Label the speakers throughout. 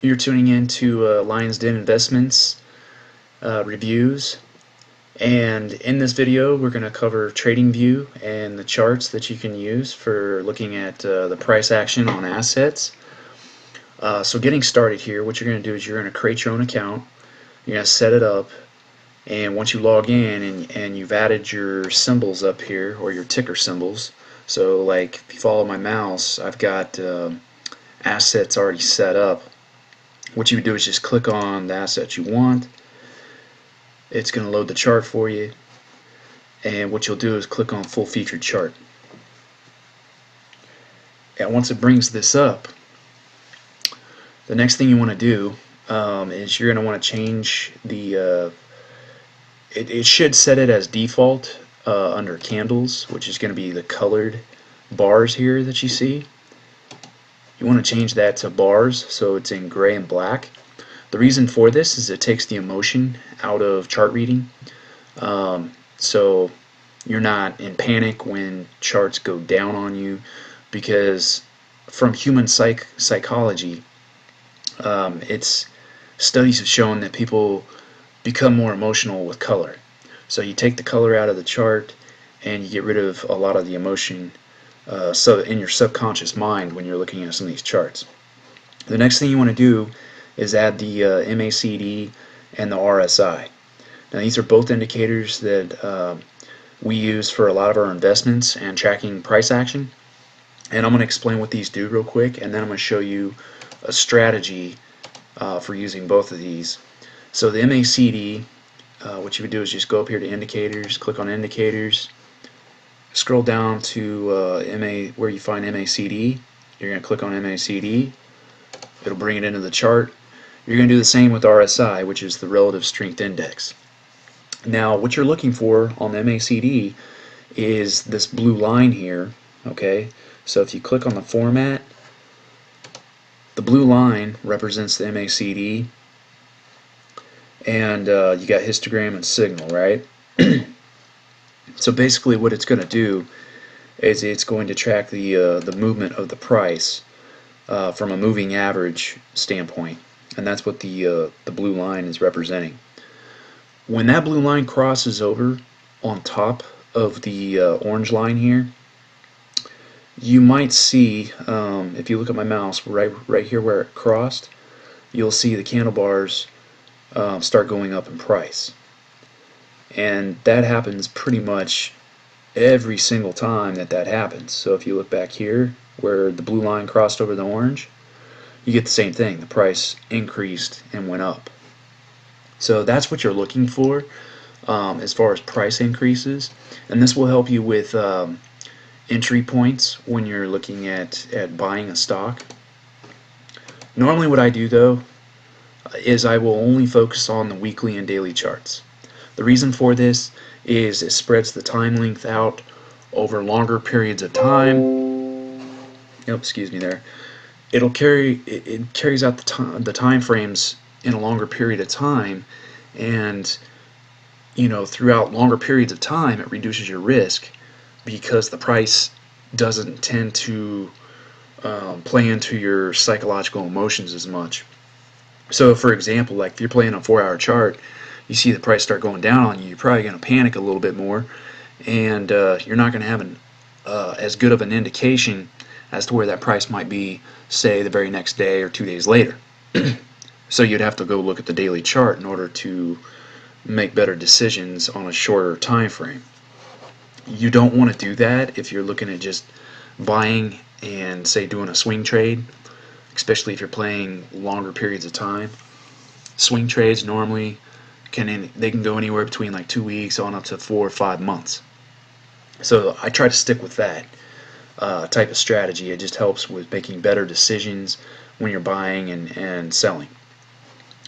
Speaker 1: You're tuning in to Lions Den Investments reviews, and in this video we're going to cover TradingView and the charts that you can use for looking at the price action on assets. So getting started here, what you're going to do is you're going to create your own account, you're going to set it up, and once you log in and you've added your symbols up here, or your ticker symbols, so like if you follow my mouse, I've got assets already set up. What you would do is just click on the asset you want. It's going to load the chart for you, and what you'll do is click on full featured chart. And once it brings this up, the next thing you want to do is you're going to want to change the it should set it as default under candles, which is going to be the colored bars here that you see. You want to change that to bars so it's in gray and black. The reason for this is it takes the emotion out of chart reading, so you're not in panic when charts go down on you, because from human psychology, studies have shown that people become more emotional with color. So you take the color out of the chart and you get rid of a lot of the emotion so in your subconscious mind when you're looking at some of these charts. The next thing you want to do is add the MACD and the RSI. Now these are both indicators that we use for a lot of our investments and tracking price action, and I'm going to explain what these do real quick, and then I'm going to show you a strategy for using both of these. So the MACD, what you would do is just go up here to indicators, click on indicators, scroll down to where you find MACD. You're going to click on MACD. It'll bring it into the chart. You're going to do the same with RSI, which is the relative strength index. Now what you're looking for on the MACD is this blue line here. Okay, so if you click on the format, the blue line represents the MACD, and you got histogram and signal, right? So basically what it's going to do is it's going to track the movement of the price from a moving average standpoint, and that's what the blue line is representing. When that blue line crosses over on top of the orange line here, you might see, if you look at my mouse right here where it crossed, you'll see the candle bars start going up in price. And that happens pretty much every single time that happens. So if you look back here where the blue line crossed over the orange, you get the same thing. The price increased and went up. So that's what you're looking for as far as price increases, and this will help you with entry points when you're looking at buying a stock. Normally what I do though is I will only focus on the weekly and daily charts. The reason for this is it spreads the time length out over longer periods of time. Yep, excuse me there. It carries out the time frames in a longer period of time, and throughout longer periods of time it reduces your risk because the price doesn't tend to play into your psychological emotions as much. So for example, like if you're playing a 4-hour chart, you see the price start going down on you, you're probably going to panic a little bit more, and you're not going to have as good of an indication as to where that price might be, say, the very next day or 2 days later. So you'd have to go look at the daily chart in order to make better decisions on a shorter time frame. You don't want to do that if you're looking at just buying and, say, doing a swing trade, especially if you're playing longer periods of time. Swing trades normally can go anywhere between like 2 weeks on up to 4 or 5 months. So I try to stick with that type of strategy. It just helps with making better decisions when you're buying and selling.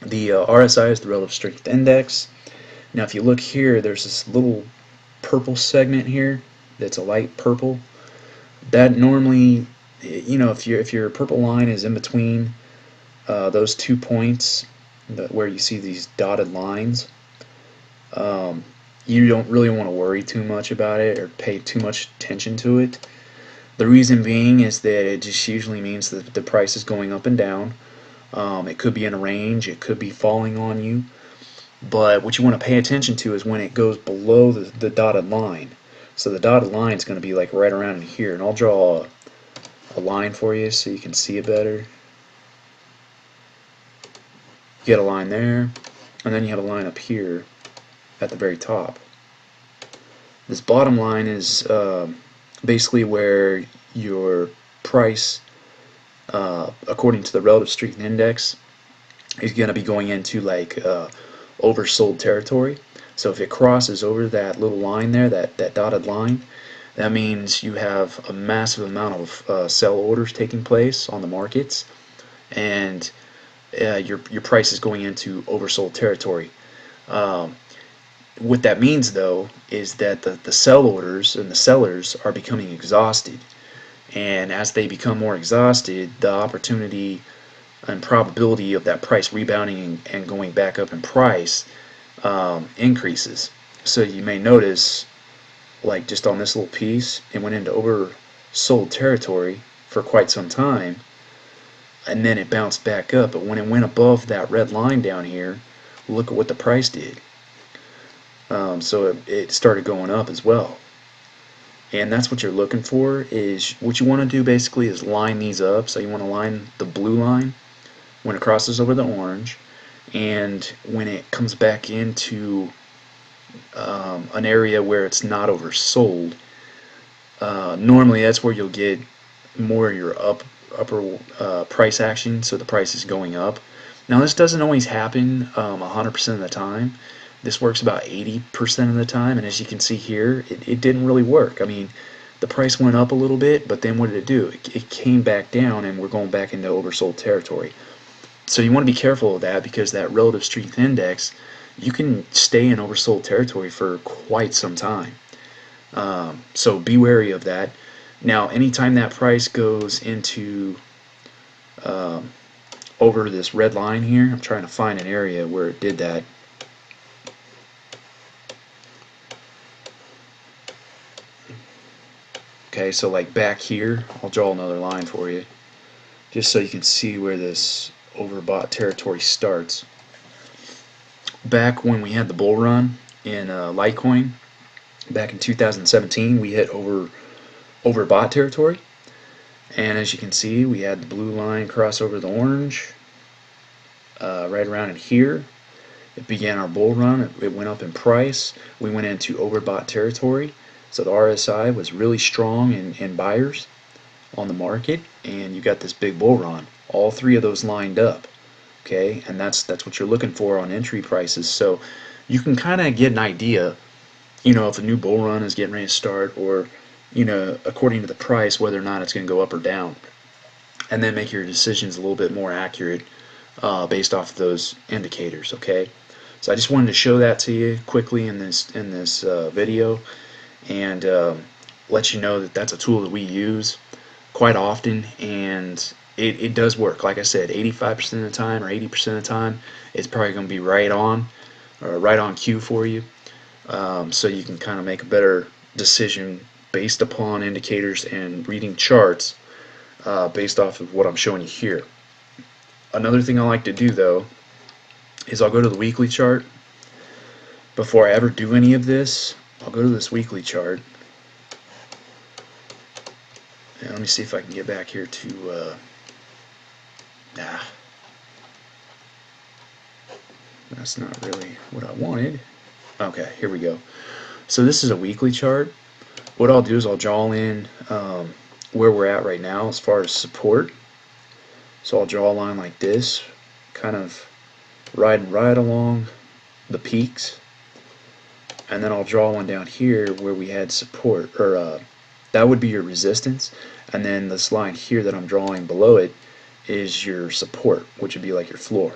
Speaker 1: The RSI is the relative strength index. Now if you look here, there's this little purple segment here that's a light purple. That normally, if your purple line is in between those 2 points where you see these dotted lines, you don't really want to worry too much about it or pay too much attention to it. The reason being is that it just usually means that the price is going up and down. It could be in a range, it could be falling on you, but what you want to pay attention to is when it goes below the dotted line. So the dotted line is going to be like right around in here, and I'll draw a line for you so you can see it better. You get a line there, and then you have a line up here at the very top. This bottom line is basically where your price, according to the relative strength index, is going to be going into like oversold territory. So if it crosses over that little line there, that dotted line, that means you have a massive amount of sell orders taking place on the markets, and your price is going into oversold territory. What that means, though, is that the sell orders and the sellers are becoming exhausted, and as they become more exhausted, the opportunity and probability of that price rebounding and going back up in price increases. So you may notice, like just on this little piece, it went into oversold territory for quite some time, and then it bounced back up. But when it went above that red line down here, look at what the price did. So it started going up as well. And that's what you're looking for. Is what you want to do basically is line these up. So you want to line the blue line when it crosses over the orange, and when it comes back into an area where it's not oversold, normally that's where you'll get more of your upper price action, so the price is going up. Now this doesn't always happen 100% of the time. This works about 80% of the time, and as you can see here, it didn't really work. I mean, the price went up a little bit, but then what did it do? It came back down, and we're going back into oversold territory. So you want to be careful of that, because that relative strength index, you can stay in oversold territory for quite some time. So be wary of that. Now, anytime that price goes into over this red line here, I'm trying to find an area where it did that. Okay, so like back here, I'll draw another line for you, just so you can see where this overbought territory starts. Back when we had the bull run in Litecoin, back in 2017, we hit overbought territory, and as you can see, we had the blue line cross over the orange right around in here. It began our bull run. It went up in price. We went into overbought territory. So the RSI was really strong in buyers on the market, and you got this big bull run. All three of those lined up, okay, and that's what you're looking for on entry prices. So you can kind of get an idea, if a new bull run is getting ready to start, or according to the price, whether or not it's going to go up or down, and then make your decisions a little bit more accurate based off of those indicators. Okay, so I just wanted to show that to you quickly in this video, and let you know that that's a tool that we use quite often, and it does work. Like I said, 85% of the time or 80% of the time, it's probably going to be right on cue for you, so you can kind of make a better decision based upon indicators and reading charts based off of what I'm showing you here. Another thing I like to do, though, is I'll go to the weekly chart. Before I ever do any of this, I'll go to this weekly chart. And let me see if I can get back here to that's not really what I wanted. Okay, here we go. So this is a weekly chart. What I'll do is I'll draw in where we're at right now as far as support. So I'll draw a line like this, kind of riding right along the peaks, and then I'll draw one down here where we had support, or that would be your resistance, and then this line here that I'm drawing below it is your support, which would be like your floor.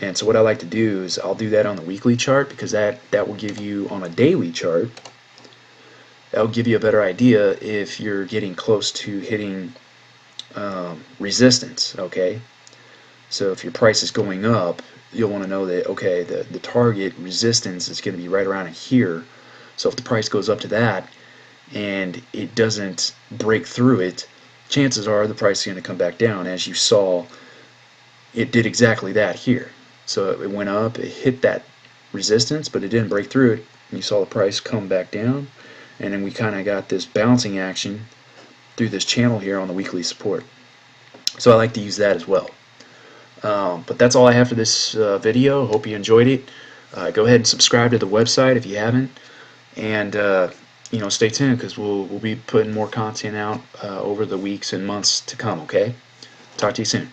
Speaker 1: And so what I like to do is I'll do that on the weekly chart, because that will give you, on a daily chart, that will give you a better idea if you're getting close to hitting resistance. Okay, so if your price is going up, you'll want to know that, okay, the target resistance is going to be right around here. So if the price goes up to that and it doesn't break through it, chances are the price is going to come back down, as you saw it did exactly that here. So it went up, it hit that resistance, but it didn't break through it. You saw the price come back down, and then we kind of got this bouncing action through this channel here on the weekly support. So I like to use that as well. But that's all I have for this video. Hope you enjoyed it. Go ahead and subscribe to the website if you haven't, and stay tuned because we'll be putting more content out over the weeks and months to come. Okay, talk to you soon.